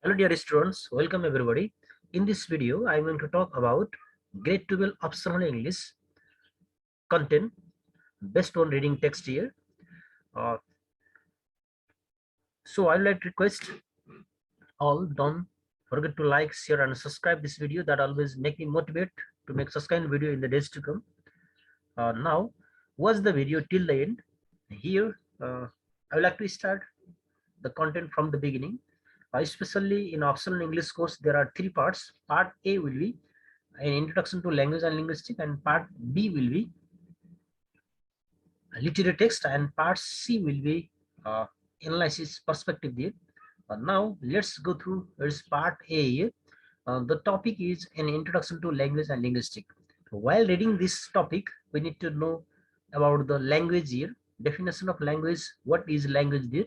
Hello dear students, welcome everybody. In this video, I am going to talk about grade 12 optional English content based on reading text here. So I would like to request all, don't forget to like, share and subscribe this video. That always make me motivate to make such kind of video in the days to come. Now, watch the video till the end. Here, I would like to start the content from the beginning. Especially in optional English course, there are three parts. Part A will be an introduction to language and linguistic, and part B will be literary text, and part C will be analysis perspective there. Now let's go through this part A here. The topic is an introduction to language and linguistic. While reading this topic, we need to know about the language here, definition of language, what is language there.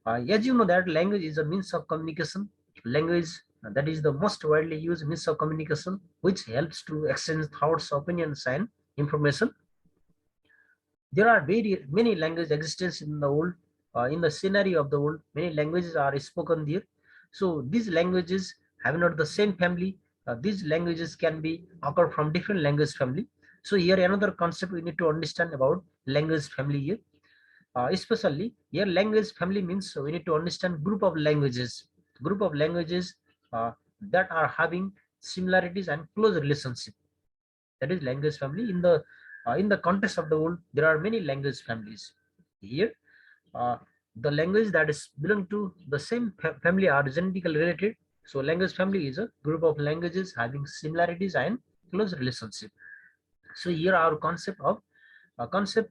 As you know that language is a means of communication. Language that is the most widely used means of communication, which helps to exchange thoughts, opinions, and information. There are very many language existence in the world. In the scenario of the world, many languages are spoken there. So these languages have not the same family. These languages can be occur from different language family. So here another concept we need to understand about language family here. Especially here language family means we need to understand group of languages that are having similarities and close relationship. That is language family. In the context of the world, there are many language families. Here the language that is belong to the same family are genetically related. So language family is a group of languages having similarities and close relationship. So here our concept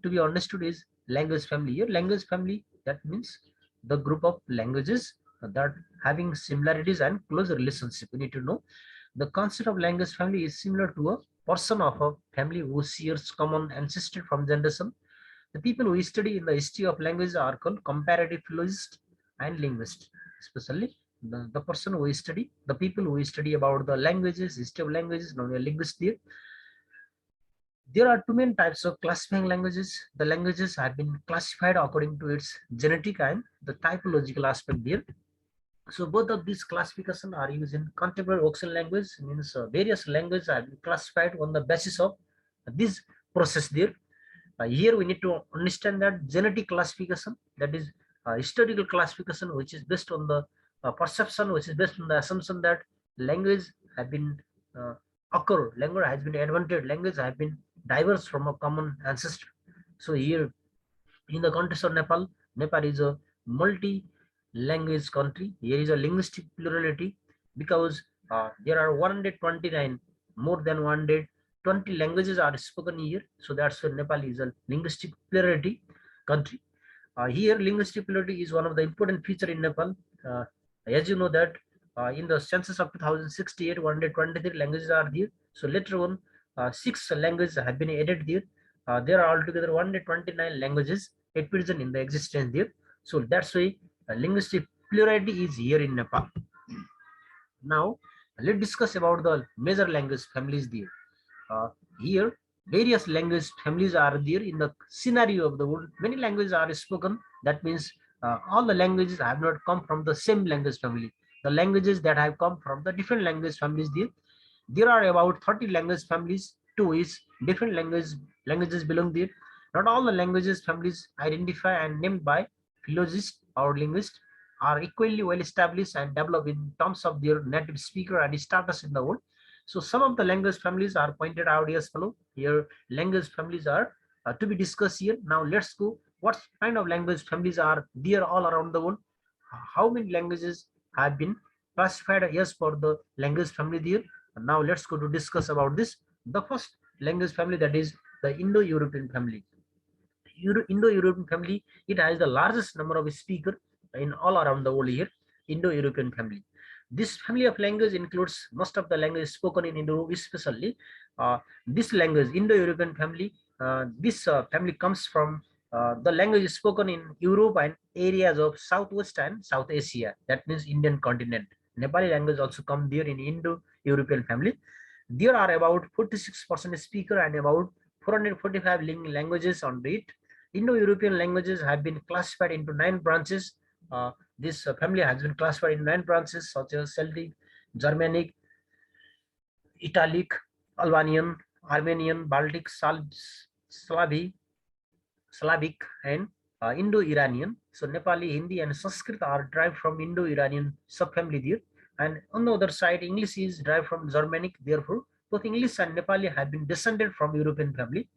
to be understood is language family. Here language family, that means the group of languages that having similarities and close relationship. We need to know the concept of language family is similar to a person of a family who shares common ancestor from generation. The people who study in the history of language are called comparative philologists and linguists. Especially the person who study, the people who study about the languages, history of languages, known as linguists there. There are two main types of classifying languages. The languages have been classified according to its genetic and the typological aspect there. So both of these classifications are used in contemporary Oxen language, means various languages have been classified on the basis of this process there. Here we need to understand that genetic classification, that is historical classification, which is based on the perception, which is based on the assumption that language have been language has been invented, language have been diverse from a common ancestor. So here in the context of Nepal, Nepal is a multi-language country. Here is a linguistic plurality because there are 129, more than 120 languages are spoken here. So that's why Nepal is a linguistic plurality country. Here linguistic plurality is one of the important feature in Nepal. As you know that in the census of 2068, 123 languages are there. So later on, 6 languages have been added there. There are altogether 129 languages at present in the existence there. So that's why linguistic plurality is here in Nepal. Now let's discuss about the major language families there. Here various language families are there in the scenario of the world. Many languages are spoken. That means all the languages have not come from the same language family. The languages that have come from the different language families there are about 30 language families to which different languages belong there. Not all the languages families identified and named by philologists or linguists are equally well established and developed in terms of their native speaker and status in the world. So some of the language families are pointed out as follow. Here language families are to be discussed here. Now let's go what kind of language families are there all around the world. How many languages have been classified as for the language family there. Now let's go to discuss about this. The first language family, that is the Indo-European family. Indo-European family, it has the largest number of speakers in all around the world here. Indo-European family. This family of language includes most of the language spoken in Indo, especially this language, Indo-European family. This family comes from the language spoken in Europe and areas of Southwest and South Asia. That means Indian continent. Nepali language also come there in Indo-European family. There are about 46% speaker and about 445 languages on it. Indo-European languages have been classified into 9 branches. this family has been classified in 9 branches such as Celtic, Germanic, Italic, Albanian, Armenian, Baltic, Slavic, and Indo-Iranian. So Nepali, Hindi, and Sanskrit are derived from Indo-Iranian subfamily there. And on the other side, English is derived from Germanic. Therefore, both English and Nepali have been descended from European family.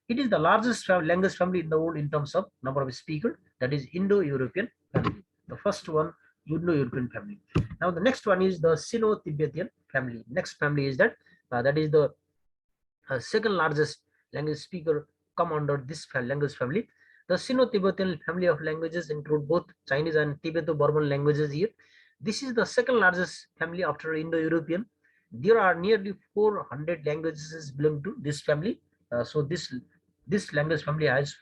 It is the largest language family in the world in terms of number of speakers. That is Indo-European family. The first one, Indo-European family. Now the next one is the Sino-Tibetan family. Next family is that is the second largest language speaker come under this language family. The Sino-Tibetan family of languages include both Chinese and Tibeto-Burman languages here. This is the second largest family after Indo-European. There are nearly 400 languages belong to this family. So this language family has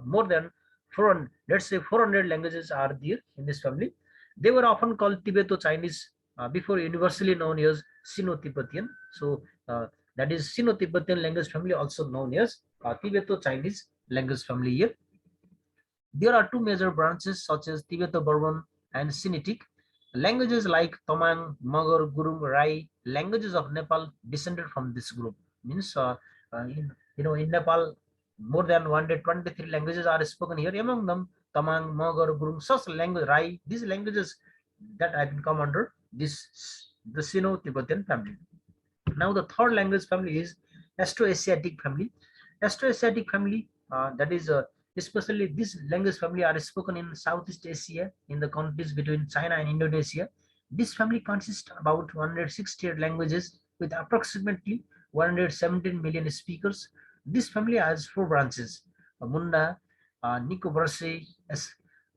more than 400, let's say 400 languages are there in this family. They were often called Tibeto-Chinese before universally known as Sino-Tibetan. So that is Sino-Tibetan language family, also known as Tibeto-Chinese language family here. There are two major branches such as Tibeto-Burman and Sinitic. Languages like Tamang, Magar, Gurung, Rai, languages of Nepal descended from this group. Means in Nepal, more than 123 languages are spoken here. Among them, Tamang, Magar, Gurung, such language, Rai, these languages that have come under the Sino-Tibetan family. Now the third language family is Austro-Asiatic family. Austro-Asiatic family, that is especially this language family are spoken in Southeast Asia in the countries between China and Indonesia. This family consists about 168 languages with approximately 117 million speakers. This family has 4 branches: Munda, Nicobarese,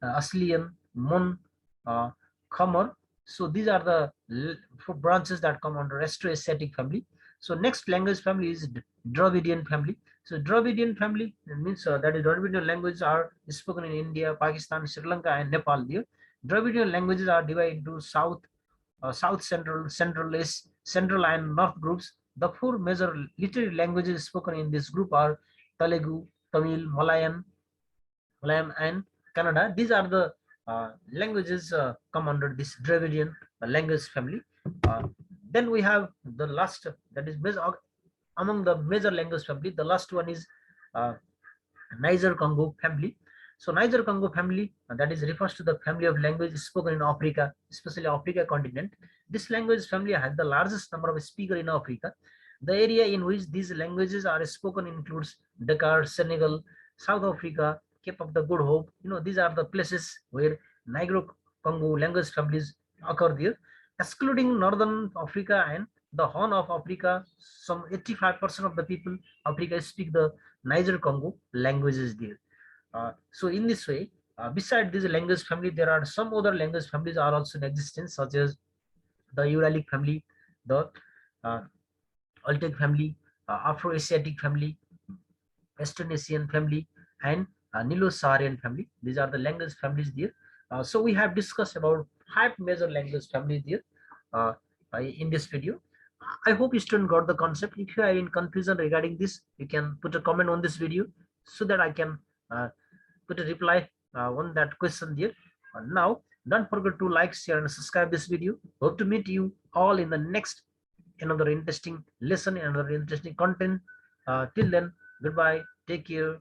Aslian, Mon, Khamar. So these are the 4 branches that come under Austro-Asiatic family. So next language family is Dravidian family. So Dravidian family means that is Dravidian languages are spoken in India, Pakistan, Sri Lanka, and Nepal. There, Dravidian languages are divided into South, South Central, Central East, Central, and North groups. The 4 major literary languages spoken in this group are Telugu, Tamil, Malayan, and Kannada. These are the languages come under this Dravidian language family. Then we have the last, that is among the major language family. The last one is Niger-Congo family. So Niger-Congo family, that is refers to the family of languages spoken in Africa, especially Africa continent. This language family has the largest number of speakers in Africa. The area in which these languages are spoken includes Dakar, Senegal, South Africa, Cape of the Good Hope. These are the places where Niger-Congo language families occur there. Excluding Northern Africa and the Horn of Africa, some 85% of the people Africa speak the Niger-Congo languages there. So in this way, beside this language family, there are some other language families are also in existence, such as the Uralic family, the Altic family, Afro-Asiatic family, Western Asian family, and Nilo-Saharan family. These are the language families there. So we have discussed about 5 major language families there in this video. I hope you students got the concept. If you are in confusion regarding this, you can put a comment on this video so that I can put a reply on that question there. Now, don't forget to like, share, and subscribe this video. Hope to meet you all in the next another interesting lesson, another interesting content. Till then, goodbye. Take care.